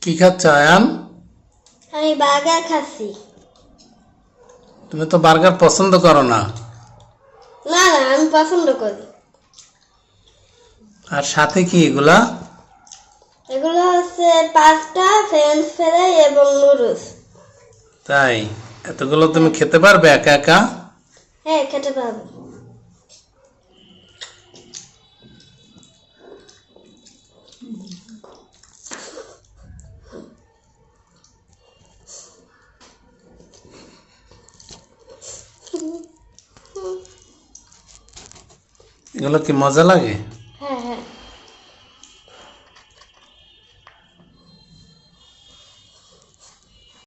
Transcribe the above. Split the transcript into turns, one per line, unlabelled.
কি খাচ্ছ আয়ান?
আমি বার্গার খাচ্ছি।
তুমি তো বার্গার পছন্দ করো না।
না না, আমি পছন্দ করি।
আর সাথে কি এগুলা?
এগুলো হচ্ছে পাস্তা, ফ্রেঞ্চ ফ্রাই এবং নুডলস।
তাই এতগুলো তুমি খেতে পারবে একা একা?
হ্যাঁ, খেতে পারবো।
এগুলো কি মজা লাগে?